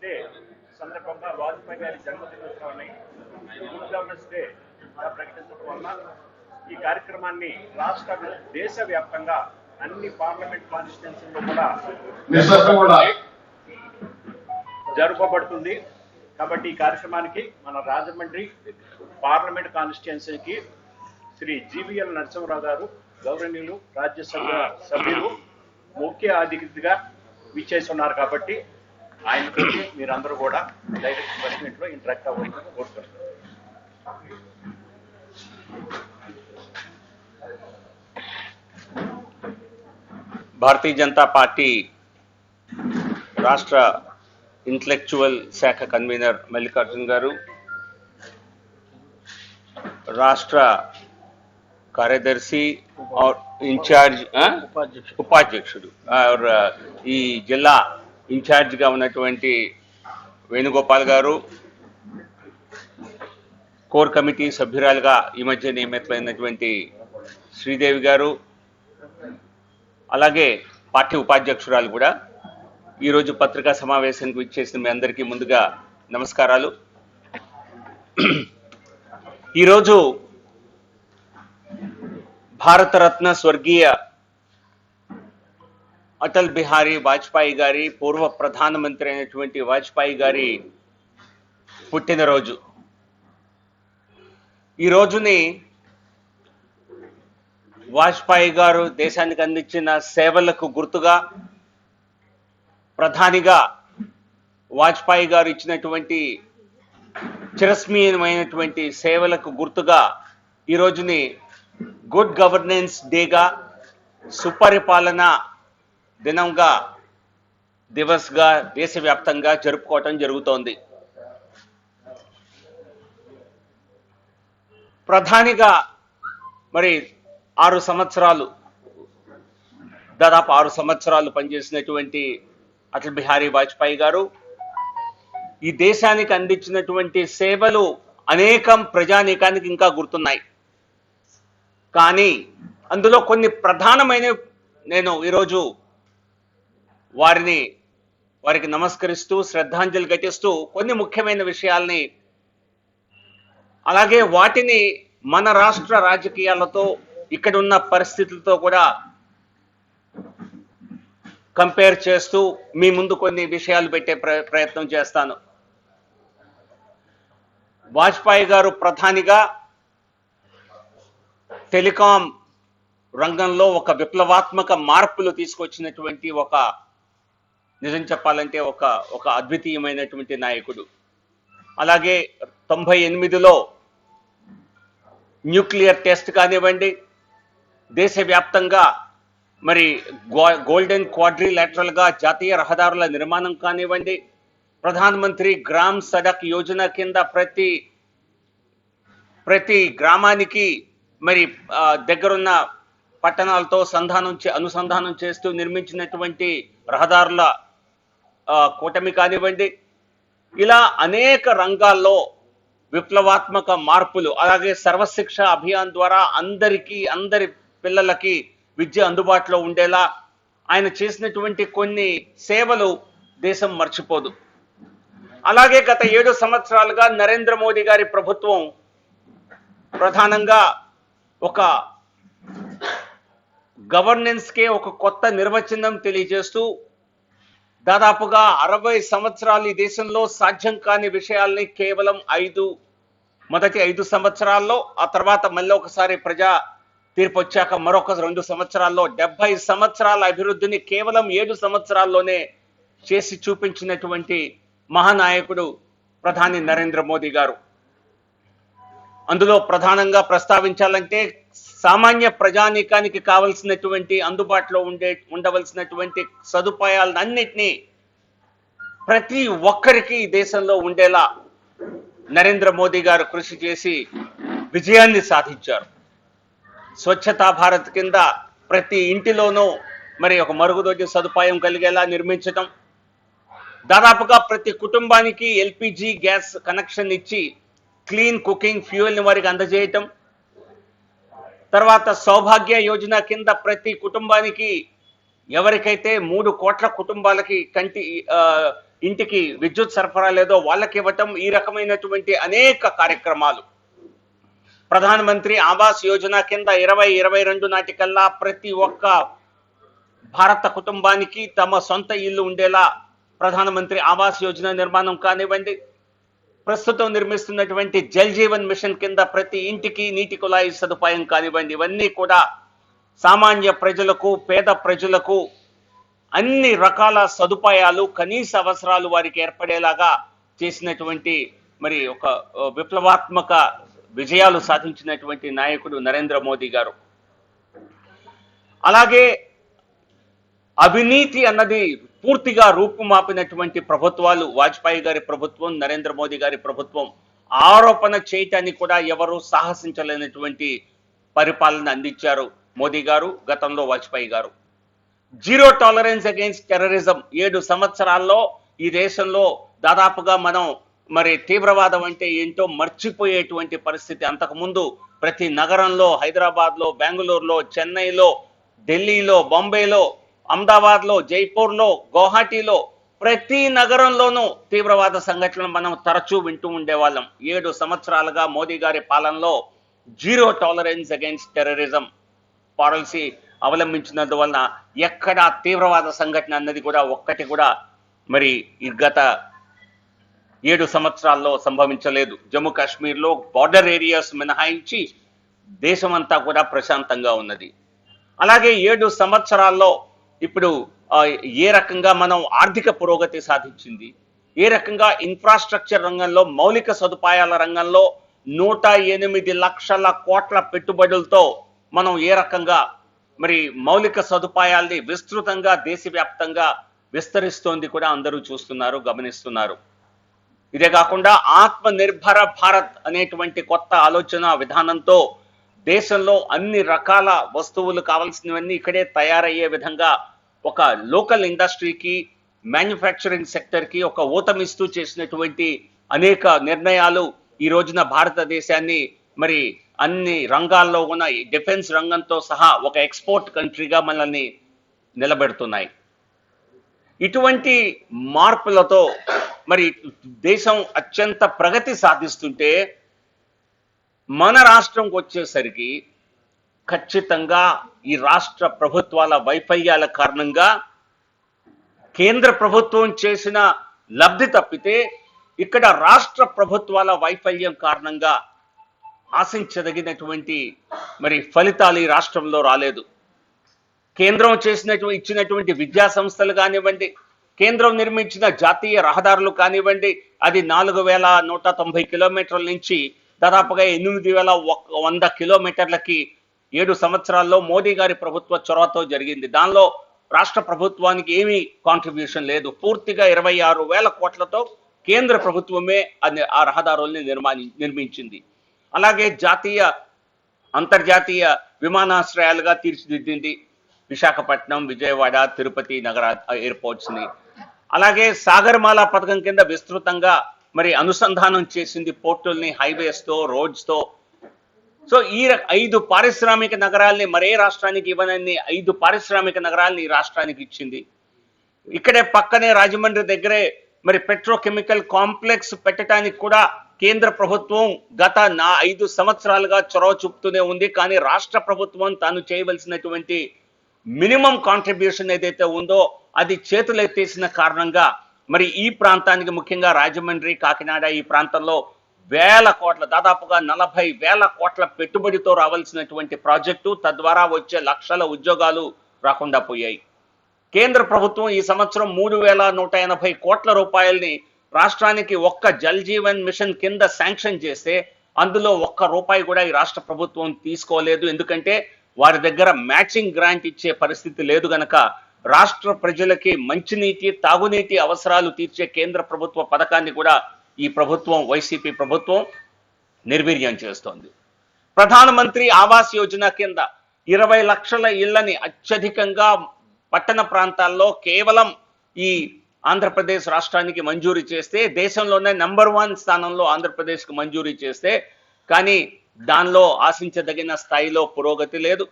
Day సందర్భంగా వాజ్పేయి గారి జన్మదినోత్సవాన్ని good governance day ప్రకటించడం వల్ల ఈ కార్యక్రమాన్ని దేశవ్యాప్తంగా అన్ని పార్లమెంట్ కాన్స్టిట్యున్సీల్లో కూడా జరపబడుతుంది. కాబట్టి ఈ కార్యక్రమానికి మన రాజమండ్రి పార్లమెంట్ కాన్స్టిట్యున్సీకి శ్రీ జీవీఎల్ నరసింహరావు గారు గౌరవనీయులు రాజ్యసభ సభ్యులు ముఖ్య అతిథిగా విచ్చేసి ఉన్నారు. కాబట్టి ఆయనతో మీరందరూ కూడా డైరెక్ట్ ప్రెసిడెంట్లో ఇంటరాక్ట్ అవ్వాలని కోరుతున్నాను. భారతీయ జనతా పార్టీ రాష్ట్ర ఇంటలెక్చువల్ శాఖ కన్వీనర్ మల్లికార్జున్ గారు, రాష్ట్ర కార్యదర్శి और इंचार्ज ఉపాధ్యక్షుడు ఈ జిల్లా ఇన్ఛార్జిగా ఉన్నటువంటి వేణుగోపాల్ గారు, కోర్ కమిటీ సభ్యురాలుగా ఈ మధ్య నియమితులైనటువంటి శ్రీదేవి గారు, అలాగే పార్టీ ఉపాధ్యక్షురాలు కూడా ఈరోజు పత్రికా సమావేశానికి విచ్చేసిన మీ అందరికీ ముందుగా నమస్కారాలు. ఈరోజు భారతరత్న స్వర్గీయ అటల్ బిహారీ వాజ్పేయి గారి, పూర్వ ప్రధానమంత్రి అయినటువంటి వాజ్పేయి గారి పుట్టినరోజు. ఈ రోజుని వాజ్పేయి గారు దేశానికి అందించిన సేవలకు గుర్తుగా, ప్రధానిగా వాజ్పేయి గారు ఇచ్చినటువంటి చిరస్మరణీయమైనటువంటి సేవలకు గుర్తుగా ఈ రోజుని గుడ్ గవర్నెన్స్ డేగా, సుపరిపాలన దినంగా, దివస్గా దేశవ్యాప్తంగా జరుపుకోవటం జరుగుతోంది. ప్రధానిగా మరి 6 సంవత్సరాలు, దాదాపు 6 సంవత్సరాలు పనిచేసినటువంటి అటల్ బిహారీ వాజ్పేయి గారు ఈ దేశానికి అందించినటువంటి సేవలు అనేకం ప్రజానీకానికి ఇంకా గుర్తున్నాయి. కానీ అందులో కొన్ని ప్రధానమైన నేను ఈరోజు వారికి నమస్కరిస్తూ శ్రద్ధాంజలి ఘటిస్తూ కొన్ని ముఖ్యమైన విషయాల్ని, అలాగే వాటిని మన రాష్ట్ర రాజకీయాలతో, ఇక్కడ ఉన్న పరిస్థితులతో కూడా కంపేర్ చేస్తూ మీ ముందు కొన్ని విషయాలు పెట్టే ప్రయత్నం చేస్తాను. వాజ్పేయి గారు ప్రధానిగా టెలికాం రంగంలో ఒక విప్లవాత్మక మార్పులు తీసుకొచ్చినటువంటి నిజం చెప్పాలంటే ఒక అద్వితీయమైనటువంటి నాయకుడు. అలాగే 98లో న్యూక్లియర్ టెస్ట్ కానివ్వండి, దేశవ్యాప్తంగా మరి గోల్డెన్ క్వాడ్రిలాటరల్గా జాతీయ రహదారుల నిర్మాణం కానివ్వండి, ప్రధానమంత్రి గ్రామ్ సడక్ యోజన కింద ప్రతి గ్రామానికి మరి దగ్గరున్న పట్టణాలతో అనుసంధానం చేస్తూ నిర్మించినటువంటి రహదారుల కూటమి కానివ్వండి, ఇలా అనేక రంగాల్లో విప్లవాత్మక మార్పులు, అలాగే సర్వశిక్ష అభియాన్ ద్వారా అందరి పిల్లలకి విద్య అందుబాటులో ఉండేలా ఆయన చేసినటువంటి కొన్ని సేవలు దేశం మర్చిపోదు. అలాగే గత 7 సంవత్సరాలుగా నరేంద్ర మోదీ గారి ప్రభుత్వం ప్రధానంగా ఒక గవర్నెన్స్కే ఒక కొత్త నిర్వచనం తెలియజేస్తూ దాదాపుగా 60 సంవత్సరాలు ఈ దేశంలో సాధ్యం కాని విషయాల్ని కేవలం మొదటి 5 సంవత్సరాల్లో, ఆ తర్వాత మళ్ళీ ఒకసారి ప్రజా తీర్పు వచ్చాక మరొక 2 సంవత్సరాల్లో 70 సంవత్సరాల అభివృద్ధిని కేవలం 7 సంవత్సరాల్లోనే చేసి చూపించినటువంటి మహానాయకుడు ప్రధాని నరేంద్ర మోదీ గారు. అందులో ప్రధానంగా ప్రస్తావించాలంటే సామాన్య ప్రజానీకానికి కావలసినటువంటి అందుబాటులో ఉండవలసినటువంటి సదుపాయాలన్నింటినీ ప్రతి ఒక్కరికి ఈ దేశంలో ఉండేలా నరేంద్ర మోదీ గారు కృషి చేసి విజయాన్ని సాధించారు. స్వచ్ఛతా భారత్ కింద ప్రతి ఇంటిలోనూ మరి ఒక మరుగుదొడ్డి సదుపాయం కలిగేలా నిర్మించడం, దాదాపుగా ప్రతి కుటుంబానికి ఎల్పిజి గ్యాస్ కనెక్షన్ ఇచ్చి క్లీన్ కుకింగ్ ఫ్యూయల్ని వారికి అందజేయటం, తర్వాత సౌభాగ్య యోజన కింద ప్రతి కుటుంబానికి ఎవరికైతే 3 కోట్ల కుటుంబాలకి ఇంటికి విద్యుత్ సరఫరా లేదో వాళ్ళకి ఇవ్వటం, ఈ రకమైనటువంటి అనేక కార్యక్రమాలు. ప్రధానమంత్రి ఆవాస్ యోజన కింద 2022 నాటికల్లా ప్రతి ఒక్క భారత కుటుంబానికి తమ సొంత ఇల్లు ఉండేలా ప్రధానమంత్రి ఆవాస్ యోజన నిర్మాణం కానివ్వండి, ప్రస్తుతం నిర్మిస్తున్నటువంటి జల్ జీవన్ మిషన్ కింద ప్రతి ఇంటికి నీటి కుళాయి సదుపాయం కానివ్వండి, ఇవన్నీ కూడా సామాన్య ప్రజలకు, పేద ప్రజలకు అన్ని రకాల సదుపాయాలు, కనీస అవసరాలు వారికి ఏర్పడేలాగా చేసినటువంటి మరి ఒక విప్లవాత్మక విజయాలు సాధించినటువంటి నాయకుడు నరేంద్ర మోదీ గారు. అలాగే అవినీతి అన్నది పూర్తిగా రూపుమాపినటువంటి ప్రభుత్వాలు వాజ్పేయి గారి ప్రభుత్వం, నరేంద్ర మోదీ గారి ప్రభుత్వం. ఆరోపణ చేయటానికి కూడా ఎవరు సాహసించలేనటువంటి పరిపాలన అందించారు మోదీ గారు, గతంలో వాజ్పేయి గారు. జీరో టాలరెన్స్ అగైన్స్ టెర్రరిజం 7 సంవత్సరాల్లో ఈ దేశంలో దాదాపుగా మనం మరి తీవ్రవాదం అంటే ఏంటో మర్చిపోయేటువంటి పరిస్థితి. అంతకుముందు ప్రతి నగరంలో, హైదరాబాద్లో, బెంగళూరులో, చెన్నైలో, ఢిల్లీలో, బాంబేలో, అహ్మదాబాద్లో, జైపూర్లో, గౌహాటీలో ప్రతి నగరంలోనూ తీవ్రవాద సంఘటనలు మనం తరచూ వింటూ ఉండేవాళ్ళం. 7 సంవత్సరాలుగా మోదీ గారి పాలనలో zero tolerance against terrorism policy అవలంబించినందువలన ఎక్కడ తీవ్రవాద సంఘటన అన్నది కూడా ఒక్కటి కూడా మరి ఈ గత 7 సంవత్సరాల్లో సంభవించలేదు. జమ్మూ కాశ్మీర్లో బార్డర్ ఏరియాస్ మినహాయించి దేశమంతా కూడా ప్రశాంతంగా ఉన్నది. అలాగే 7 సంవత్సరాల్లో ఇప్పుడు ఏ రకంగా మనం ఆర్థిక పురోగతి సాధించింది, ఏ రకంగా ఇన్ఫ్రాస్ట్రక్చర్ రంగంలో, మౌలిక సదుపాయాల రంగంలో 108 లక్షల కోట్ల పెట్టుబడులతో మనం ఏ రకంగా మరి మౌలిక సదుపాయాల్ని విస్తృతంగా దేశవ్యాప్తంగా విస్తరిస్తోంది కూడా అందరూ చూస్తున్నారు, గమనిస్తున్నారు. ఇదే కాకుండా ఆత్మ నిర్భర భారత్ అనేటువంటి కొత్త ఆలోచన విధానంతో దేశంలో అన్ని రకాల వస్తువులు కావాల్సినవన్నీ ఇక్కడే తయారయ్యే విధంగా ఒక లోకల్ ఇండస్ట్రీకి, మ్యానుఫ్యాక్చరింగ్ సెక్టర్కి ఒక ఊతమిస్తూ చేసినటువంటి అనేక నిర్ణయాలు ఈ రోజున భారతదేశాన్ని మరి అన్ని రంగాల్లో ఉన్న డిఫెన్స్ రంగంతో సహా ఒక ఎక్స్పోర్ట్ కంట్రీగా మనల్ని నిలబెడుతున్నాయి. ఇటువంటి మార్పులతో మరి దేశం అత్యంత ప్రగతి సాధిస్తుంటే మన రాష్ట్రంకి వచ్చేసరికి ఖచ్చితంగా ఈ రాష్ట్ర ప్రభుత్వాల వైఫల్యాల కారణంగా కేంద్ర ప్రభుత్వం చేసిన లబ్ధి తప్పితే ఇక్కడ రాష్ట్ర ప్రభుత్వాల వైఫల్యం కారణంగా ఆశించదగినటువంటి మరి ఫలితాలు ఈ రాష్ట్రంలో రాలేదు. కేంద్రం ఇచ్చినటువంటి విద్యా సంస్థలు కానివ్వండి, కేంద్రం నిర్మించిన జాతీయ రహదారులు కానివ్వండి, అది 4190 కిలోమీటర్ల నుంచి దాదాపుగా 8100 కిలోమీటర్లకి 7 సంవత్సరాల్లో మోదీ గారి ప్రభుత్వ చొరవతో జరిగింది. దానిలో రాష్ట్ర ప్రభుత్వానికి ఏమీ కాంట్రిబ్యూషన్ లేదు. పూర్తిగా 26,000 కోట్లతో కేంద్ర ప్రభుత్వమే ఆ రహదారుల్ని నిర్మించింది. అలాగే జాతీయ, అంతర్జాతీయ విమానాశ్రయాలుగా తీర్చిదిద్దింది విశాఖపట్నం, విజయవాడ, తిరుపతి నగర ఎయిర్పోర్ట్స్ ని. అలాగే సాగర్మాల పథకం కింద విస్తృతంగా మరి అనుసంధానం చేసింది పోర్టుల్ని, హైవేస్ తో, రోడ్స్ తో. సో ఈ 5 పారిశ్రామిక నగరాల్ని మరే రాష్ట్రానికి ఇవ్వనన్ని 5 పారిశ్రామిక నగరాల్ని ఈ రాష్ట్రానికి ఇచ్చింది. ఇక్కడే పక్కనే రాజమండ్రి దగ్గరే మరి పెట్రోకెమికల్ కాంప్లెక్స్ పెట్టడానికి కూడా కేంద్ర ప్రభుత్వం గత 5 సంవత్సరాలుగా చొరవ చూపుతూనే ఉంది. కానీ రాష్ట్ర ప్రభుత్వం తాను చేయవలసినటువంటి మినిమం కాంట్రిబ్యూషన్ ఏదైతే ఉందో అది చేతులెత్తేసిన కారణంగా మరి ఈ ప్రాంతానికి, ముఖ్యంగా రాజమండ్రి, కాకినాడ ఈ ప్రాంతంలో వేల కోట్ల, దాదాపుగా 40,000 కోట్ల పెట్టుబడితో రావాల్సినటువంటి ప్రాజెక్టు, తద్వారా వచ్చే లక్షల ఉద్యోగాలు రాకుండా పోయాయి. కేంద్ర ప్రభుత్వం ఈ సంవత్సరం 3,180 కోట్ల రూపాయల్ని రాష్ట్రానికి ఒక్క జల్ జీవన్ మిషన్ కింద శాంక్షన్ చేస్తే అందులో ₹1 కూడా ఈ రాష్ట్ర ప్రభుత్వం తీసుకోలేదు. ఎందుకంటే వారి దగ్గర మ్యాచింగ్ గ్రాంట్ ఇచ్చే పరిస్థితి లేదు గనక రాష్ట్ర ప్రజలకి మంచినీటి, తాగునీటి అవసరాలు తీర్చే కేంద్ర ప్రభుత్వ పథకాన్ని కూడా ఈ ప్రభుత్వం, వైసీపీ ప్రభుత్వం నిర్వీర్యం చేస్తోంది. ప్రధానమంత్రి ఆవాస్ యోజన కింద 20 లక్షల ఇళ్లని అత్యధికంగా పట్టణ ప్రాంతాల్లో కేవలం ఈ ఆంధ్రప్రదేశ్ రాష్ట్రానికి మంజూరు చేస్తే, దేశంలోనే నంబర్ 1 స్థానంలో ఆంధ్రప్రదేశ్కి మంజూరు చేస్తే, కానీ దానిలో ఆశించదగిన స్థాయిలో పురోగతి లేదు.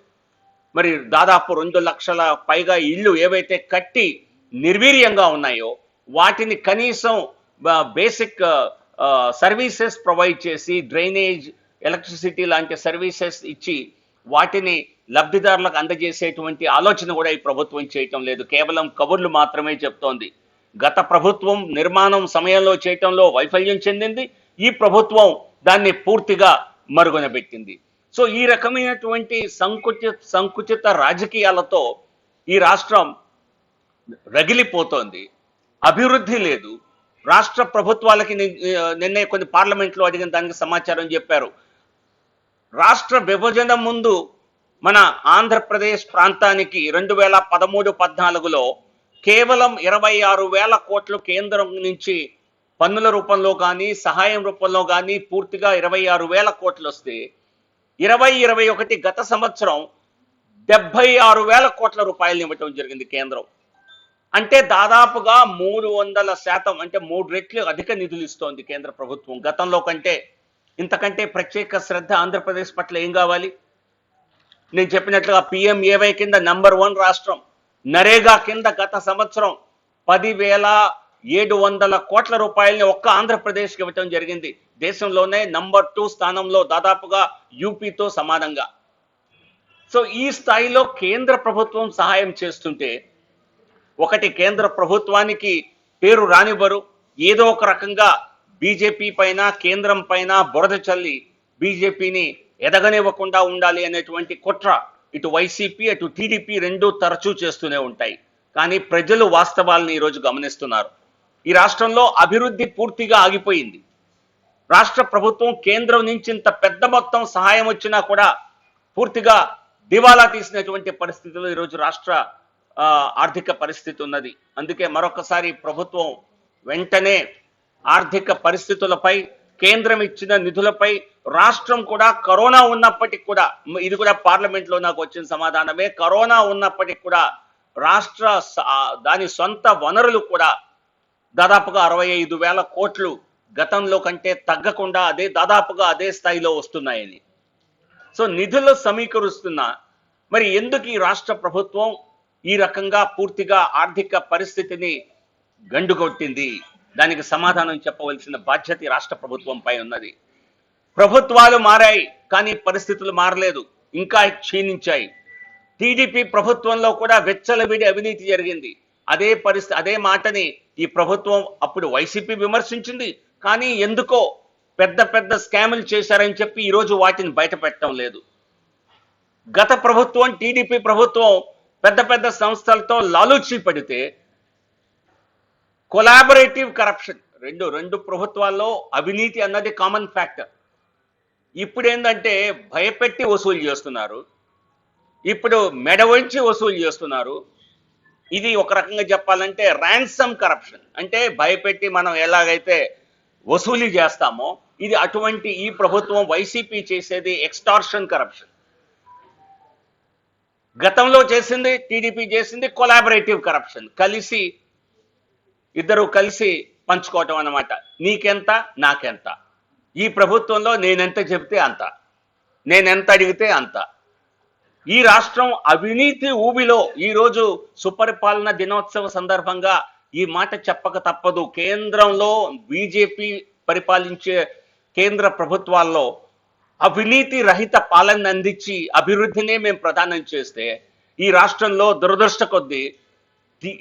మరి దాదాపు 2 లక్షల పైగా ఇళ్ళు ఏవైతే కట్టి నిర్వీర్యంగా ఉన్నాయో వాటిని కనీసం బేసిక్ సర్వీసెస్ ప్రొవైడ్ చేసి డ్రైనేజ్, ఎలక్ట్రిసిటీ లాంటి సర్వీసెస్ ఇచ్చి వాటిని లబ్ధిదారులకు అందజేసేటువంటి ఆలోచన కూడా ఈ ప్రభుత్వం చేయటం లేదు. కేవలం కబుర్లు మాత్రమే చెప్తోంది. గత ప్రభుత్వం నిర్మాణం సమయంలో చేయటంలో వైఫల్యం చెందింది. ఈ ప్రభుత్వం దాన్ని పూర్తిగా మరుగున పెట్టింది. సో ఈ రకమైనటువంటి సంకుచిత రాజకీయాలతో ఈ రాష్ట్రం రగిలిపోతోంది. అభివృద్ధి లేదు. రాష్ట్ర ప్రభుత్వాలకి నిన్నే కొన్ని పార్లమెంట్లో అడిగిన దానికి సమాచారం చెప్పారు. రాష్ట్ర విభజన ముందు మన ఆంధ్రప్రదేశ్ ప్రాంతానికి 2013-14లో కేవలం 26,000 కోట్లు కేంద్రం నుంచి పన్నుల రూపంలో కానీ సహాయం రూపంలో కానీ పూర్తిగా 26,000 కోట్లు వస్తే 2021 గత సంవత్సరం 76,000 కోట్ల రూపాయలు ఇవ్వటం జరిగింది కేంద్రం. అంటే దాదాపుగా 300% అంటే 3 రెట్లు అధిక నిధులు ఇస్తోంది కేంద్ర ప్రభుత్వం గతంలో కంటే. ఇంతకంటే ప్రత్యేక శ్రద్ధ ఆంధ్రప్రదేశ్ పట్ల ఏం కావాలి? నేను చెప్పినట్లుగా PMAY కింద నంబర్ 1 రాష్ట్రం. నరేగా కింద గత సంవత్సరం 10,700 కోట్ల రూపాయలని ఒక్క ఆంధ్రప్రదేశ్కి ఇవ్వటం జరిగింది. దేశంలోనే నంబర్ 2 స్థానంలో దాదాపుగా యూపీతో సమానంగా. సో ఈ స్థాయిలో కేంద్ర ప్రభుత్వం సహాయం చేస్తుంటే ఒకటి కేంద్ర ప్రభుత్వానికి పేరు రానివ్వరు, ఏదో ఒక రకంగా బీజేపీ పైన కేంద్రం పైన బురద చల్లి బీజేపీని ఎదగనివ్వకుండా ఉండాలి అనేటువంటి కుట్ర ఇటు వైసీపీ అటు టీడీపీ రెండూ తరచూ చేస్తూనే ఉంటాయి. కానీ ప్రజలు వాస్తవాలను ఈరోజు గమనిస్తున్నారు. ఈ రాష్ట్రంలో అభివృద్ధి పూర్తిగా ఆగిపోయింది. రాష్ట్ర ప్రభుత్వం కేంద్రం నుంచి ఇంత పెద్ద మొత్తం సహాయం వచ్చినా కూడా పూర్తిగా దివాలా తీసినటువంటి పరిస్థితుల్లో ఈరోజు రాష్ట్ర ఆర్థిక పరిస్థితి ఉన్నది. అందుకే మరొకసారి ప్రభుత్వం వెంటనే ఆర్థిక పరిస్థితులపై, కేంద్రం ఇచ్చిన నిధులపై, రాష్ట్రం కూడా కరోనా ఉన్నప్పటికీ కూడా, ఇది కూడా పార్లమెంట్లో నాకు వచ్చిన సమాధానమే, కరోనా ఉన్నప్పటికీ కూడా రాష్ట్ర దాని సొంత వనరులు కూడా దాదాపుగా 65,000 కోట్లు గతంలో కంటే తగ్గకుండా దాదాపుగా అదే స్థాయిలో వస్తున్నాయని. సో నిధులు సమీకరిస్తున్నా మరి ఎందుకు ఈ రాష్ట్ర ప్రభుత్వం ఈ రకంగా పూర్తిగా ఆర్థిక పరిస్థితిని గండుకొట్టింది? దానికి సమాధానం చెప్పవలసిన బాధ్యత ఈ రాష్ట్ర ప్రభుత్వంపై ఉన్నది. ప్రభుత్వాలు మారాయి కానీ పరిస్థితులు మారలేదు, ఇంకా క్షీణించాయి. టీడీపీ ప్రభుత్వంలో కూడా వెచ్చలవిడి అవినీతి జరిగింది. అదే మాటని ఈ ప్రభుత్వం అప్పుడు వైసీపీ విమర్శించింది. కానీ ఎందుకో పెద్ద పెద్ద స్కాములు చేశారని చెప్పి ఈరోజు వాటిని బయట పెట్టడం లేదు. గత ప్రభుత్వం టీడీపీ ప్రభుత్వం పెద్ద పెద్ద సంస్థలతో లాలూచి పడితే కొలాబరేటివ్ కరప్షన్ రెండు ప్రభుత్వాల్లో అవినీతి అన్నది కామన్ ఫ్యాక్టర్. ఇప్పుడు ఏంటంటే భయపెట్టి వసూలు చేస్తున్నారు, ఇప్పుడు మెడ వంచి వసూలు చేస్తున్నారు. ఇది ఒక రకంగా చెప్పాలంటే ర్యాన్సమ్ కరప్షన్. అంటే భయపెట్టి మనం ఎలాగైతే వసూలు చేస్తామో ఇది అటువంటి ఈ ప్రభుత్వం వైసీపీ చేసేది ఎక్స్టార్షన్ కరప్షన్. గతంలో చేసింది టీడీపీ చేసింది కొలాబరేటివ్ కరప్షన్. ఇద్దరు కలిసి పంచుకోవటం అన్నమాట. నీకెంత నాకెంత. ఈ ప్రభుత్వంలో నేనెంత చెబితే అంత, నేనెంత అడిగితే అంత. ఈ రాష్ట్రం అవినీతి ఊబిలో ఈరోజు సుపరిపాలన దినోత్సవ సందర్భంగా ఈ మాట చెప్పక తప్పదు. కేంద్రంలో బీజేపీ పరిపాలించే కేంద్ర ప్రభుత్వాల్లో అవినీతి రహిత పాలన అందించి అభివృద్ధినే మేము ప్రధానం చేస్తే ఈ రాష్ట్రంలో దురదృష్ట కొద్దీ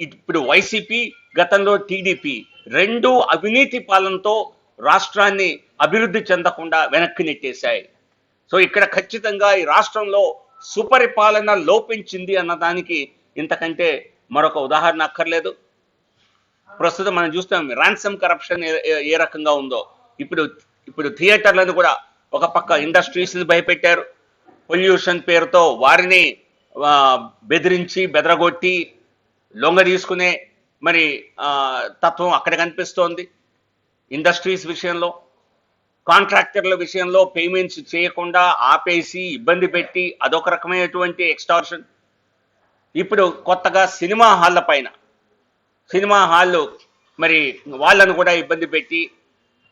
ఇప్పుడు వైసీపీ గతంలో టీడీపీ రెండు అవినీతి పాలనతో రాష్ట్రాన్ని అభివృద్ధి చెందకుండా వెనక్కి నెట్టేశాయి. సో ఇక్కడ ఖచ్చితంగా ఈ రాష్ట్రంలో సుపరిపాలన లోపించింది అన్నదానికి ఇంతకంటే మరొక ఉదాహరణ అక్కర్లేదు. ప్రస్తుతం మనం చూస్తాం ర్యాన్సమ్ కరప్షన్ ఏ రకంగా ఉందో. ఇప్పుడు థియేటర్లను కూడా ఒక పక్క ఇండస్ట్రీస్ని భయపెట్టారు, పొల్యూషన్ పేరుతో వారిని బెదిరించి బెదరగొట్టి లొంగ తీసుకునే మరి తత్వం అక్కడ కనిపిస్తోంది. ఇండస్ట్రీస్ విషయంలో, కాంట్రాక్టర్ల విషయంలో పేమెంట్స్ చేయకుండా ఆపేసి ఇబ్బంది పెట్టి అదొక రకమైనటువంటి ఎక్స్టార్షన్. ఇప్పుడు కొత్తగా సినిమా హాళ్ళ పైన, సినిమా హాళ్ళు మరి వాళ్ళను కూడా ఇబ్బంది పెట్టి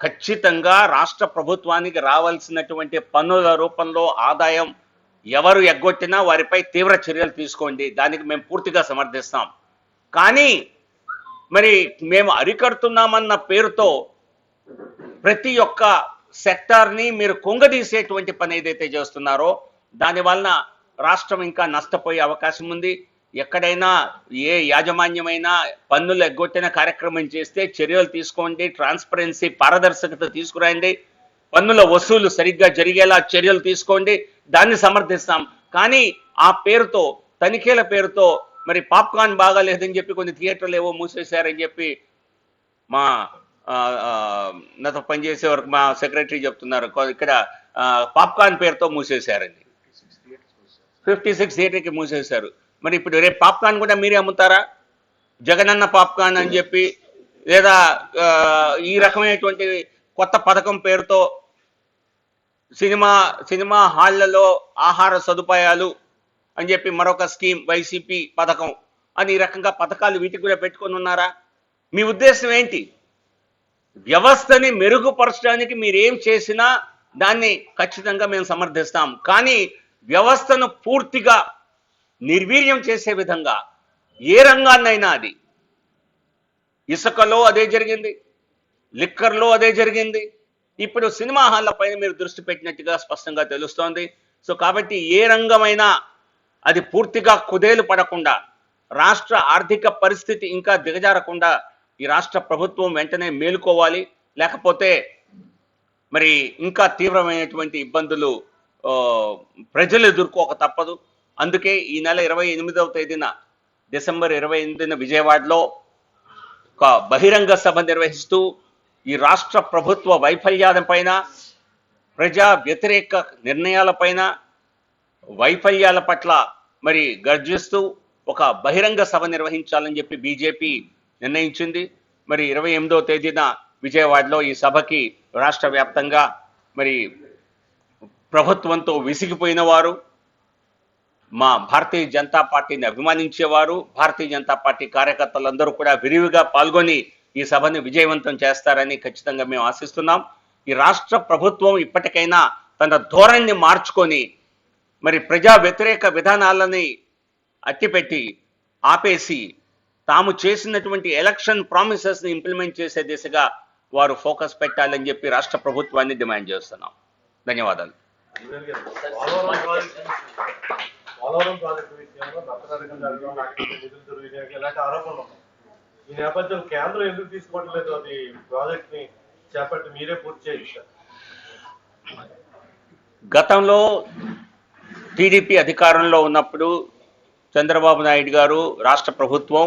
ఖచ్చితంగా రాష్ట్ర ప్రభుత్వానికి రావాల్సినటువంటి పన్నుల రూపంలో ఆదాయం ఎవరు ఎగ్గొట్టినా వారిపై తీవ్ర చర్యలు తీసుకోండి, దానికి మేము పూర్తిగా సమర్థిస్తాం. కానీ మరి మేము అరికడుతున్నామన్న పేరుతో ప్రతి ఒక్క సెక్టార్ని మీరు కుంగదీసేటువంటి పని ఏదైతే చేస్తున్నారో దాని వలన రాష్ట్రం ఇంకా నష్టపోయే అవకాశం ఉంది. ఎక్కడైనా ఏ యాజమాన్యమైనా పన్నులు ఎగ్గొట్టిన కార్యక్రమం చేస్తే చర్యలు తీసుకోండి, ట్రాన్స్పరెన్సీ పారదర్శకత తీసుకురండి, పన్నుల వసూలు సరిగ్గా జరిగేలా చర్యలు తీసుకోండి, దాన్ని సమర్థిస్తాం. కానీ ఆ పేరుతో, తనిఖీల పేరుతో మరి పాప్కార్న్ బాగాలేదని చెప్పి కొన్ని థియేటర్లు ఏవో మూసేశారని చెప్పి మా నాతో పనిచేసే వరకు మా సెక్రటరీ చెప్తున్నారు, ఇక్కడ పాప్కార్న్ పేరుతో మూసేశారండి. 56 థియేటర్కి మూసేశారు. మరి ఇప్పుడు రేపు పాప్కార్న్ కూడా మీరే అమ్ముతారా? జగనన్న పాప్కార్న్ అని చెప్పి, లేదా ఈ రకమైనటువంటి కొత్త పథకం పేరుతో సినిమా హాళ్లలో ఆహార సదుపాయాలు అని చెప్పి మరొక స్కీమ్, వైసీపీ పథకం అని ఈ రకంగా పథకాలు వీటికి కూడా పెట్టుకొని ఉన్నారా? మీ ఉద్దేశం ఏంటి? వ్యవస్థని మెరుగుపరచడానికి మీరేం చేసినా దాన్ని ఖచ్చితంగా మేము సమర్థిస్తాం. కానీ వ్యవస్థను పూర్తిగా నిర్వీర్యం చేసే విధంగా ఏ రంగాన్నైనా, అది ఇసుకలో అదే జరిగింది, లిక్కర్లో అదే జరిగింది, ఇప్పుడు సినిమా హాళ్ల పైన మీరు దృష్టి పెట్టినట్టుగా స్పష్టంగా తెలుస్తోంది. సో కాబట్టి ఏ రంగమైనా అది పూర్తిగా కుదేలు పడకుండా, రాష్ట్ర ఆర్థిక పరిస్థితి ఇంకా దిగజారకుండా ఈ రాష్ట్ర ప్రభుత్వం వెంటనే మేలుకోవాలి. లేకపోతే మరి ఇంకా తీవ్రమైనటువంటి ఇబ్బందులు ప్రజలు ఎదుర్కోక తప్పదు. అందుకే ఈ నెల 28వ తేదీన, డిసెంబర్ 28న విజయవాడలో ఒక బహిరంగ సభ నిర్వహిస్తూ ఈ రాష్ట్ర ప్రభుత్వ వైఫల్యాలపైన, ప్రజా వ్యతిరేక నిర్ణయాలపైన, వైఫల్యాల పట్ల మరి గర్జిస్తూ ఒక బహిరంగ సభ నిర్వహించాలని చెప్పి బీజేపీ నిర్ణయించింది. మరి 28వ తేదీన విజయవాడలో ఈ సభకి రాష్ట్ర వ్యాప్తంగా మరి ప్రభుత్వంతో విసిగిపోయిన వారు, మా భారతీయ జనతా పార్టీని అభిమానించేవారు, భారతీయ జనతా పార్టీ కార్యకర్తలందరూ కూడా విరివిగా పాల్గొని ఈ సభని విజయవంతం చేస్తారని ఖచ్చితంగా మేము ఆశిస్తున్నాం. ఈ రాష్ట్ర ప్రభుత్వం ఇప్పటికైనా తన ధోరణిని మార్చుకొని మరి ప్రజా వ్యతిరేక విధానాలని అట్టిపెట్టి ఆపేసి తాము చేసినటువంటి ఎలక్షన్ ప్రామిసెస్ని ఇంప్లిమెంట్ చేసే దిశగా వారు ఫోకస్ పెట్టాలని చెప్పి రాష్ట్ర ప్రభుత్వాన్ని డిమాండ్ చేస్తున్నాం. ధన్యవాదాలు. పోలవరం ప్రాజెక్టు విషయంలో ఇలాంటి ఆరోపణలు ఉన్నాయి. ఈ నేపథ్యంలో కేంద్రం ఎందుకు తీసుకోవట్లేదు? అది ప్రాజెక్ట్ ని చేపట్టి మీరే పూర్తి చేయించారు. గతంలో టీడీపీ అధికారంలో ఉన్నప్పుడు చంద్రబాబు నాయుడు గారు, రాష్ట్ర ప్రభుత్వం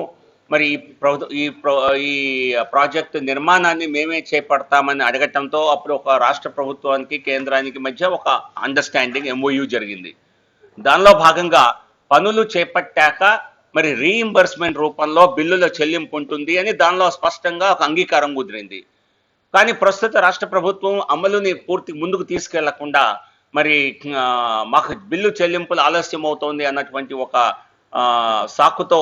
మరి ఈ ప్రాజెక్టు నిర్మాణాన్ని మేమే చేపడతామని అడగటంతో అప్పుడు ఒక రాష్ట్ర ప్రభుత్వానికి కేంద్రానికి మధ్య ఒక అండర్స్టాండింగ్ MOU జరిగింది. దానిలో భాగంగా పనులు చేపట్టాక మరి రీఇంబర్స్మెంట్ రూపంలో బిల్లుల చెల్లింపు ఉంటుంది అని దానిలో స్పష్టంగా ఒక అంగీకారం కుదిరింది. కానీ ప్రస్తుత రాష్ట్ర ప్రభుత్వం అమలుని పూర్తి ముందుకు తీసుకెళ్లకుండా మరి మాకు బిల్లు చెల్లింపులు ఆలస్యం అవుతోంది అన్నటువంటి ఒక సాకుతో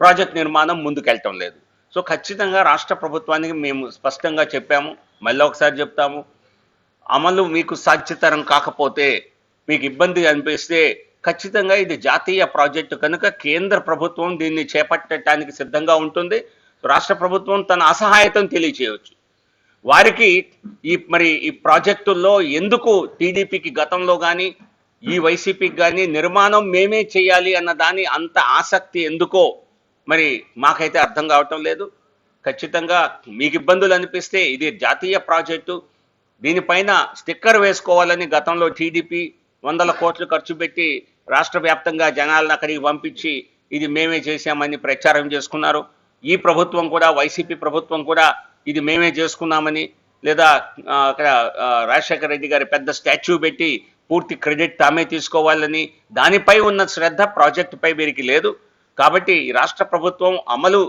ప్రాజెక్ట్ నిర్మాణం ముందుకెళ్ళటం లేదు. సో ఖచ్చితంగా రాష్ట్ర ప్రభుత్వానికి మేము స్పష్టంగా చెప్పాము, మళ్ళీ ఒకసారి చెప్తాము, అమలు మీకు సాధ్యతరం కాకపోతే, మీకు ఇబ్బంది అనిపిస్తే ఖచ్చితంగా ఇది జాతీయ ప్రాజెక్టు కనుక కేంద్ర ప్రభుత్వం దీన్ని చేపట్టడానికి సిద్ధంగా ఉంటుంది. రాష్ట్ర ప్రభుత్వం తన అసహాయతను తెలియచేయవచ్చు. వారికి ఈ ప్రాజెక్టుల్లో ఎందుకు టీడీపీకి గతంలో కానీ ఈ వైసీపీకి కానీ నిర్మాణం మేమే చేయాలి అన్న దాని అంత ఆసక్తి ఎందుకో మరి మాకైతే అర్థం కావటం లేదు. ఖచ్చితంగా మీకు ఇబ్బందులు అనిపిస్తే ఇది జాతీయ ప్రాజెక్టు, దీనిపైన స్టిక్కర్ వేసుకోవాలని గతంలో టీడీపీ 100 కోట్లు ఖర్చు పెట్టి రాష్ట్ర వ్యాప్తంగా జనాలను అక్కడికి పంపించి ఇది మేమే చేశామని ప్రచారం చేసుకున్నారు. ఈ ప్రభుత్వం కూడా, వైసీపీ ప్రభుత్వం కూడా ఇది మేమే చేసుకున్నామని, లేదా అక్కడ రాజశేఖర రెడ్డి గారి పెద్ద స్టాచ్యూ పెట్టి పూర్తి క్రెడిట్ తామే తీసుకోవాలని, దానిపై ఉన్న శ్రద్ధ ప్రాజెక్టుపై వీరికి లేదు. కాబట్టి రాష్ట్ర ప్రభుత్వం అమలు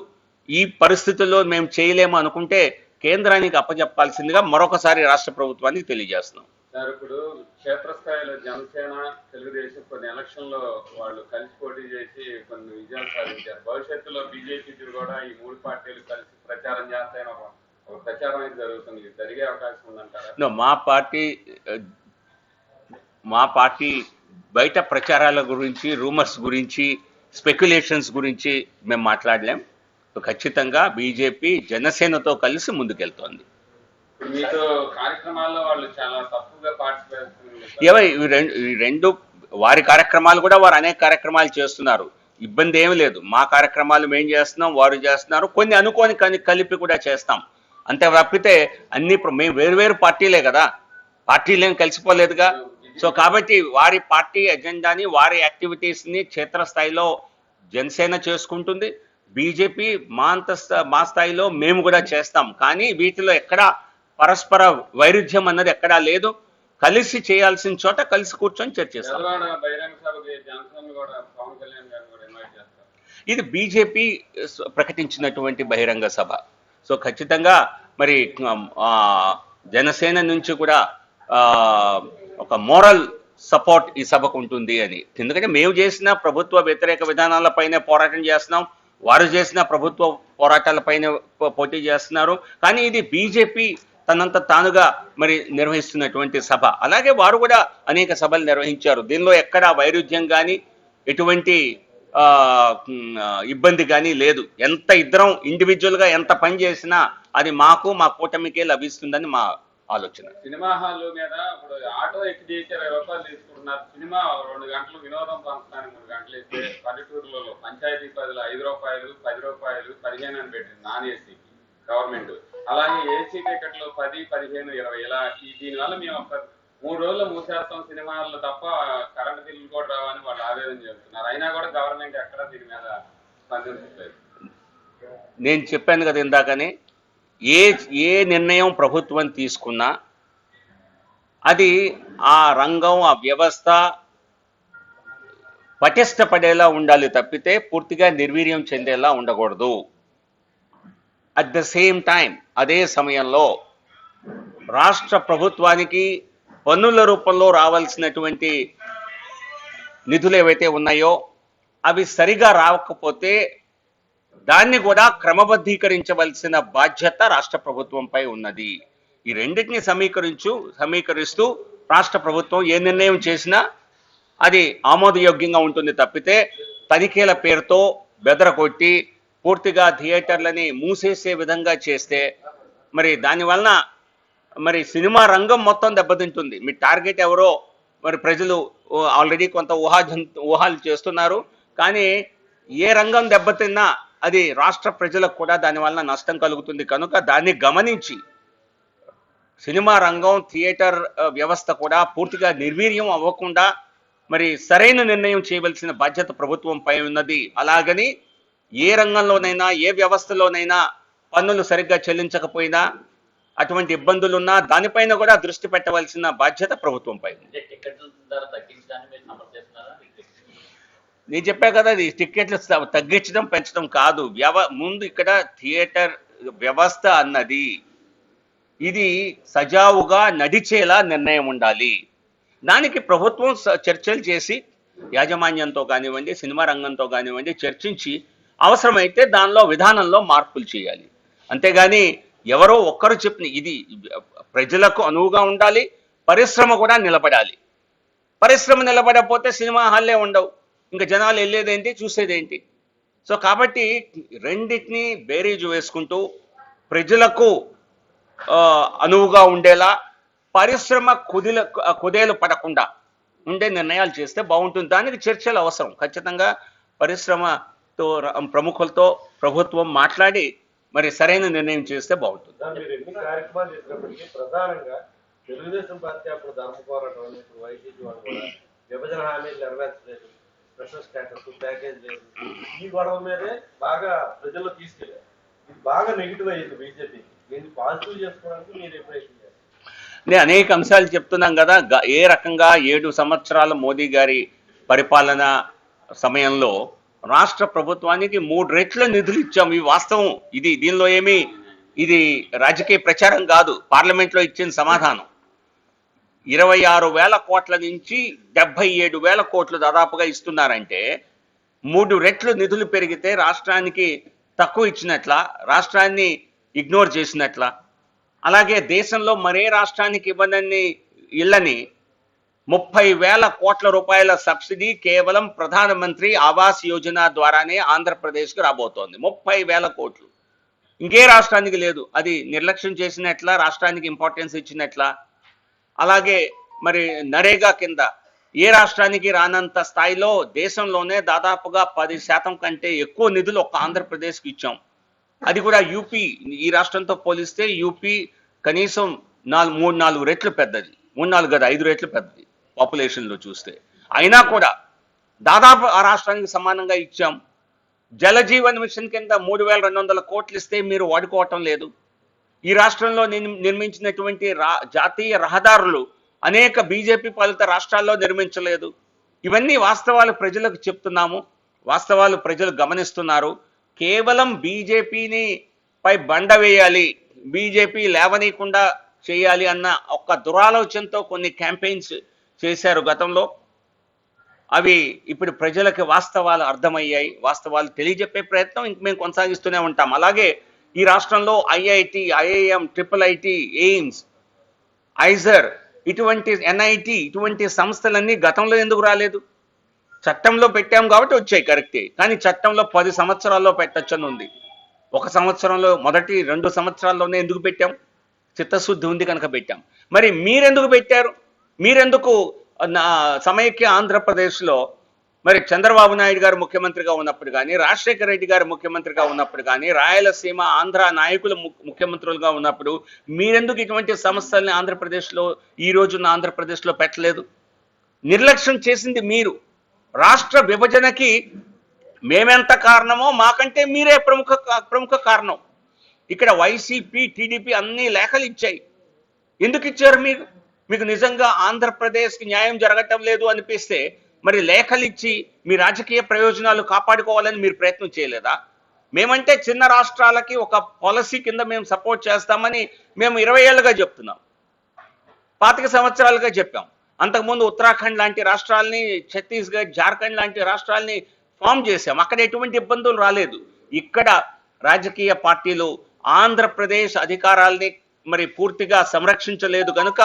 ఈ పరిస్థితుల్లో మేము చేయలేము అనుకుంటే కేంద్రానికి అప్పచెప్పాల్సిందిగా మరొకసారి రాష్ట్ర ప్రభుత్వానికి తెలియజేస్తున్నాం. సార్, ఇప్పుడు క్షేత్రస్థాయిలో జనసేన, తెలుగుదేశం కొన్ని ఎలక్షన్లో వాళ్ళు కలిసి పోటీ చేసి కొన్ని విజయాలు సాధించారు. భవిష్యత్తులో బీజేపీ కూడా ఈ 3 పార్టీలు కలిసి ప్రచారం చేస్తాయని ఒక ప్రచారం అయితే జరుగుతుంది. జరిగే అవకాశం ఉందంటారా? మా పార్టీ బయట ప్రచారాల గురించి, రూమర్స్ గురించి, స్పెక్యులేషన్స్ గురించి మేము మాట్లాడలేం. ఖచ్చితంగా బీజేపీ జనసేనతో కలిసి ముందుకెళ్తోంది. ఇప్పుడు మీతో కార్యక్రమాల్లో వాళ్ళు చాలా తప్పుగా పార్టిసిపేట్ ఈ రెండు వారి కార్యక్రమాలు కూడా వారు అనేక కార్యక్రమాలు చేస్తున్నారు. ఇబ్బంది ఏమీ లేదు. మా కార్యక్రమాలు మేము చేస్తున్నాం, వారు చేస్తున్నారు. కొన్ని అనుకోని కలిపి కూడా చేస్తాం. అంతే తప్పితే అన్ని మేము వేరు పార్టీలే కదా, పార్టీలేం కలిసిపోలేదుగా. సో కాబట్టి వారి పార్టీ ఎజెండాని, వారి యాక్టివిటీస్ని క్షేత్రస్థాయిలో జనసేన చేసుకుంటుంది. బీజేపీ మా స్థాయిలో మేము కూడా చేస్తాం. కానీ వీటిలో ఎక్కడా పరస్పర వైరుధ్యం అన్నది ఎక్కడా లేదు. కలిసి చేయాల్సిన చోట కలిసి కూర్చొని చర్చిస్తాం. ఇది బీజేపీ ప్రకటించినటువంటి బహిరంగ సభ. సో ఖచ్చితంగా మరి జనసేన నుంచి కూడా ఒక మోరల్ సపోర్ట్ ఈ సభకు ఉంటుంది అని. ఎందుకంటే మేము చేసిన ప్రభుత్వ వ్యతిరేక విధానాలపైనే పోరాటం చేస్తున్నాం, వారు చేసిన ప్రభుత్వ పోరాటాలపైన పోటీ చేస్తున్నారు. కానీ ఇది బీజేపీ తనంత తానుగా మరి నిర్వహిస్తున్నటువంటి సభ. అలాగే వారు కూడా అనేక సభలు నిర్వహించారు. దీనిలో ఎక్కడ వైరుధ్యం కానీ ఎటువంటి ఇబ్బంది కానీ లేదు. ఎంత ఇద్దరం ఇండివిజువల్గా ఎంత పని చేసినా అది మాకు మా కూటమికే లభిస్తుందని మా ఆలోచన. సినిమా హాల్ మీద ఇప్పుడు ఆటో ఎక్కి చేసి 20 రూపాయలు తీసుకుంటున్నారు. సినిమా 2 గంటలు వినోదం పంచడానికి 3 గంటలు ఇస్తే పల్లెటూరులలో పంచాయతీ పదులు 5 రూపాయలు, 10 రూపాయలు, 15 అని పెట్టింది నాన్ ఏసీకి గవర్నమెంట్. అలాగే ఏసీ టికెట్లు 10, 15, 20 ఇలా. దీనివల్ల మేము ఒక 3 రోజులు మూసేస్తాం సినిమా హాల్లో తప్ప కరెంటు బిల్లు కూడా రావని వాళ్ళు ఆవేదన చేస్తున్నారు. అయినా కూడా గవర్నమెంట్ ఎక్కడ దీని మీద స్పందించలేదు. నేను చెప్పాను కదా ఇందాకని, ఏ నిర్ణయం ప్రభుత్వం తీసుకున్నా అది ఆ రంగం, ఆ వ్యవస్థ పటిష్టపడేలా ఉండాలి తప్పితే పూర్తిగా నిర్వీర్యం చెందేలా ఉండకూడదు. అట్ ద సేమ్ టైం అదే సమయంలో రాష్ట్ర ప్రభుత్వానికి పన్నుల రూపంలో రావాల్సినటువంటి నిధులు ఏవైతే ఉన్నాయో అవి సరిగా రాకపోతే దాన్ని కూడా క్రమబద్ధీకరించవలసిన బాధ్యత రాష్ట్ర ప్రభుత్వంపై ఉన్నది. ఈ రెండింటిని సమీకరిస్తూ రాష్ట్ర ప్రభుత్వం ఏ నిర్ణయం చేసినా అది ఆమోదయోగ్యంగా ఉంటుంది తప్పితే తనిఖీల పేరుతో బెదరగొట్టి పూర్తిగా థియేటర్లని మూసేసే విధంగా చేస్తే మరి దానివలన మరి సినిమా రంగం మొత్తం దెబ్బతింటుంది. మీ టార్గెట్ ఎవరో మరి ప్రజలు ఆల్రెడీ కొంత ఊహాలు చేస్తున్నారు. కానీ ఏ రంగం దెబ్బతిన్నా అది రాష్ట్ర ప్రజలకు కూడా దానివల్ల నష్టం కలుగుతుంది. కనుక దాన్ని గమనించి సినిమా రంగం, థియేటర్ వ్యవస్థ కూడా పూర్తిగా నిర్వీర్యం అవ్వకుండా మరి సరైన నిర్ణయం చేయవలసిన బాధ్యత ప్రభుత్వంపై ఉన్నది. అలాగని ఏ రంగంలోనైనా, ఏ వ్యవస్థలోనైనా పన్నులు సరిగ్గా చెల్లించకపోయినా, అటువంటి ఇబ్బందులున్నా దానిపైన కూడా దృష్టి పెట్టవలసిన బాధ్యత ప్రభుత్వంపై ఉంది. నేను చెప్పా కదా, ఇది టికెట్లు తగ్గించడం పెంచడం కాదు. ముందు ఇక్కడ థియేటర్ వ్యవస్థ అన్నది ఇది సజావుగా నడిచేలా నిర్ణయం ఉండాలి. దానికి ప్రభుత్వం చర్చలు చేసి యాజమాన్యంతో కానివ్వండి, సినిమా రంగంతో కానివ్వండి చర్చించి అవసరమైతే దానిలో విధానంలో మార్పులు చేయాలి. అంతేగాని ఎవరో ఒక్కరు చెప్పిన ఇది ప్రజలకు అనువుగా ఉండాలి, పరిశ్రమ కూడా నిలబడాలి. పరిశ్రమ నిలబడకపోతే సినిమా హాల్లే ఉండవు, ఇంకా జనాలు వెళ్ళేదేంటి, చూసేదేంటి. సో కాబట్టి రెండింటినీ బేరీజు వేసుకుంటూ ప్రజలకు అనువుగా ఉండేలా, పరిశ్రమ కుదేలు పడకుండా ఉండే నిర్ణయాలు చేస్తే బాగుంటుంది. దానికి చర్చలు అవసరం. ఖచ్చితంగా పరిశ్రమతో, ప్రముఖులతో ప్రభుత్వం మాట్లాడి మరి సరైన నిర్ణయం చేస్తే బాగుంటుంది. మీరు ఎన్ని కార్యక్రమాలు చేసినప్పటికీ ప్రధానంగా తెలుగుదేశం పార్టీ అప్పుడు ధర్మ పోరాటం, ఇప్పుడు వైసీపీ వాళ్ళు కూడా విభజన హామీలు నెరవేర్చలేదు, స్పెషల్ స్టేటస్, ప్యాకేజ్ లేదు, ఈ గొడవ మీదే బాగా ప్రజల్లో తీసుకెళ్ళారు. ఇది బాగా నెగిటివ్ అయ్యింది బీజేపీకి. దీన్ని పాజిటివ్ చేసుకోవడానికి మీరు ఎప్పుడైతే నేను అనేక అంశాలు చెప్తున్నాం కదా. ఏ రకంగా 7 సంవత్సరాల మోదీ గారి పరిపాలన సమయంలో రాష్ట్ర ప్రభుత్వానికి 3 రెట్ల నిధులు ఇచ్చాం. ఇవి వాస్తవం. దీనిలో ఇది రాజకీయ ప్రచారం కాదు. పార్లమెంట్లో ఇచ్చిన సమాధానం 26,000 కోట్ల నుంచి 77,000 కోట్లు దాదాపుగా ఇస్తున్నారంటే 3 రెట్లు నిధులు పెరిగితే రాష్ట్రానికి తక్కువ ఇచ్చినట్ల, రాష్ట్రాన్ని ఇగ్నోర్ చేసినట్ల. అలాగే దేశంలో మరే రాష్ట్రానికి ఇవ్వనన్ని ఇళ్ళని 30,000 కోట్ల రూపాయల సబ్సిడీ కేవలం ప్రధానమంత్రి ఆవాస్ యోజన ద్వారానే ఆంధ్రప్రదేశ్కి రాబోతోంది. 30,000 కోట్లు. ఇంకే రాష్ట్రానికి లేదు. అది నిర్లక్ష్యం చేసినట్లా, రాష్ట్రానికి ఇంపార్టెన్స్ ఇచ్చినట్లా. అలాగే మరి నరేగా కింద ఏ రాష్ట్రానికి రానంత స్థాయిలో దేశంలోనే దాదాపుగా 10% కంటే ఎక్కువ నిధులు ఒక్క ఆంధ్రప్రదేశ్కి ఇచ్చాం. అది కూడా యూపీ, ఈ రాష్ట్రంతో పోలిస్తే యూపీ కనీసం 3-4 రెట్లు పెద్దది. 3-4 కదా, 5 రెట్లు పెద్దది పాపులేషన్లో చూస్తే. అయినా కూడా దాదాపు ఆ రాష్ట్రానికి సమానంగా ఇచ్చాం. జలజీవన్ మిషన్ కింద 3,200 కోట్లు ఇస్తే మీరు వాడుకోవటం లేదు. ఈ రాష్ట్రంలో నిర్మించినటువంటి జాతీయ రహదారులు అనేక బీజేపీ పాలిత రాష్ట్రాల్లో నిర్మించలేదు. ఇవన్నీ వాస్తవాలు ప్రజలకు చెప్తున్నాము. వాస్తవాలు ప్రజలు గమనిస్తున్నారు. కేవలం బీజేపీని పై బండ వేయాలి, బీజేపీ లేవనీయకుండా చేయాలి అన్న ఒక్క దురాలోచనతో కొన్ని క్యాంపెయిన్స్ చేశారు గతంలో. అవి ఇప్పుడు ప్రజలకి వాస్తవాలు అర్థమయ్యాయి. వాస్తవాలు తెలియజెప్పే ప్రయత్నం ఇంక మేము కొనసాగిస్తూనే ఉంటాం. అలాగే ఈ రాష్ట్రంలో IIT, IIM, IIIT, AIIMS, IISER, ఇటువంటి NIT, ఇటువంటి సంస్థలన్నీ గతంలో ఎందుకు రాలేదు? చట్టంలో పెట్టాం కాబట్టి వచ్చాయి, కరెక్టే. కానీ చట్టంలో 10 సంవత్సరాల్లో పెట్టచ్చని ఉంది. 1 సంవత్సరంలో, మొదటి 2 సంవత్సరాల్లోనే ఎందుకు పెట్టాం? చిత్తశుద్ధి ఉంది కనుక పెట్టాం. మరి మీరెందుకు పెట్టారు? మీరెందుకు సమైక్య ఆంధ్రప్రదేశ్లో మరి చంద్రబాబు నాయుడు గారు ముఖ్యమంత్రిగా ఉన్నప్పుడు కానీ, రాజశేఖర రెడ్డి గారు ముఖ్యమంత్రిగా ఉన్నప్పుడు కానీ, రాయలసీమ ఆంధ్ర నాయకులు ముఖ్యమంత్రులుగా ఉన్నప్పుడు మీరెందుకు ఇటువంటి సంస్థల్ని ఆంధ్రప్రదేశ్లో, ఈ రోజున్న ఆంధ్రప్రదేశ్లో పెట్టలేదు? నిర్లక్ష్యం చేసింది మీరు. రాష్ట్ర విభజనకి మేమెంత కారణమో మాకంటే మీరే ప్రముఖ కారణం. ఇక్కడ వైసీపీ, టీడీపీ అన్ని లేఖలు ఇచ్చాయి. ఎందుకు ఇచ్చారు? మీకు నిజంగా ఆంధ్రప్రదేశ్కి న్యాయం జరగటం లేదు అనిపిస్తే మరి లేఖలు ఇచ్చి మీ రాజకీయ ప్రయోజనాలు కాపాడుకోవాలని మీరు ప్రయత్నం చేయలేదా? మేమంటే చిన్న రాష్ట్రాలకి ఒక పాలసీ కింద మేము సపోర్ట్ చేస్తామని మేము 20 ఏళ్ళుగా చెప్తున్నాం, 25 సంవత్సరాలుగా చెప్పాం. అంతకుముందు ఉత్తరాఖండ్ లాంటి రాష్ట్రాలని, ఛత్తీస్గఢ్, జార్ఖండ్ లాంటి రాష్ట్రాలని ఫామ్ చేశాం. అక్కడ ఎటువంటి ఇబ్బందులు రాలేదు. ఇక్కడ రాజకీయ పార్టీలు ఆంధ్రప్రదేశ్ అధికారాల్ని మరి పూర్తిగా సంరక్షించలేదు కనుక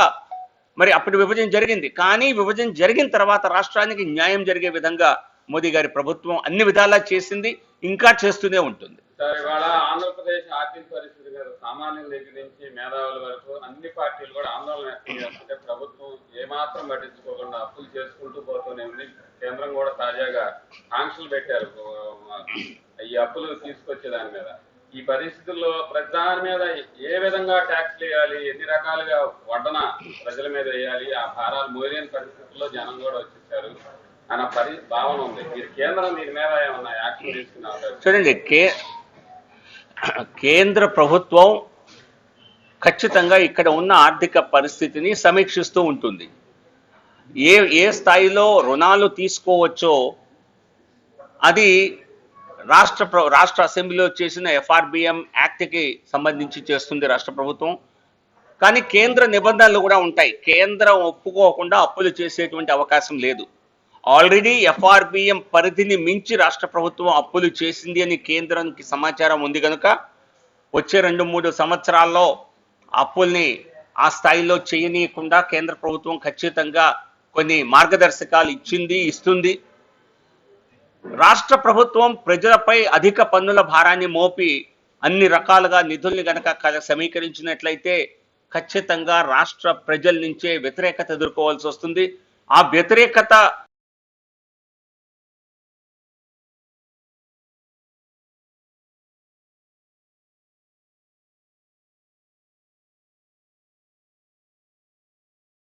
మరి అప్పుడు విభజన జరిగింది. కానీ విభజన జరిగిన తర్వాత రాష్ట్రానికి న్యాయం జరిగే విధంగా మోదీ గారి ప్రభుత్వం అన్ని విధాలా చేసింది, ఇంకా చేస్తూనే ఉంటుంది. సార్, ఇవాళ ఆంధ్రప్రదేశ్ ఆర్థిక పరిస్థితి మీద సామాన్యుల దగ్గర నుంచి మేధావుల వరకు అన్ని పార్టీలు కూడా ఆందోళన వ్యక్తం చేస్తుంటే ప్రభుత్వం ఏమాత్రం పట్టించుకోకుండా అప్పులు చేసుకుంటూ పోతూనే ఉంది. కేంద్రం కూడా తాజాగా ఆంక్షలు పెట్టారు ఈ అప్పులు తీసుకొచ్చే దాని మీద. ఈ పరిస్థితుల్లో ప్రధాని మీద ఏ విధంగా ట్యాక్స్ వేయాలి, ఎన్ని రకాలుగా వడ్డన ప్రజల మీద వేయాలి, ఆ భారాలు మోయలేని పరిస్థితుల్లో జనం కూడా వచ్చేసారు అన్న భావన ఉంది. మీరు కేంద్రం దీని మీద ఏమన్నా యాక్షన్ తీసుకున్నారు? చూడండి, కేంద్ర ప్రభుత్వం ఖచ్చితంగా ఇక్కడ ఉన్న ఆర్థిక పరిస్థితిని సమీక్షిస్తూ ఉంటుంది. ఏ స్థాయిలో రుణాలు తీసుకోవచ్చో అది రాష్ట్ర అసెంబ్లీలో చేసిన FRBM యాక్ట్కి సంబంధించి చేస్తుంది రాష్ట్ర ప్రభుత్వం. కానీ కేంద్ర నిబంధనలు కూడా ఉంటాయి. కేంద్రం ఒప్పుకోకుండా అప్పులు చేసేటువంటి అవకాశం లేదు. ఆల్రెడీ FRBM పరిధిని మించి రాష్ట్ర ప్రభుత్వం అప్పులు చేసింది అని కేంద్రానికి సమాచారం ఉంది కనుక వచ్చే 2-3 సంవత్సరాల్లో అప్పుల్ని ఆ స్థాయిలో చేయనీయకుండా కేంద్ర ప్రభుత్వం ఖచ్చితంగా కొన్ని మార్గదర్శకాలు ఇస్తుంది. రాష్ట్ర ప్రభుత్వం ప్రజలపై అధిక పన్నుల భారాన్ని మోపి అన్ని రకాలుగా నిధుల్ని గనక సమీకరించినట్లయితే ఖచ్చితంగా రాష్ట్ర ప్రజల నుంచే వ్యతిరేకత ఎదుర్కోవాల్సి వస్తుంది. ఆ వ్యతిరేకత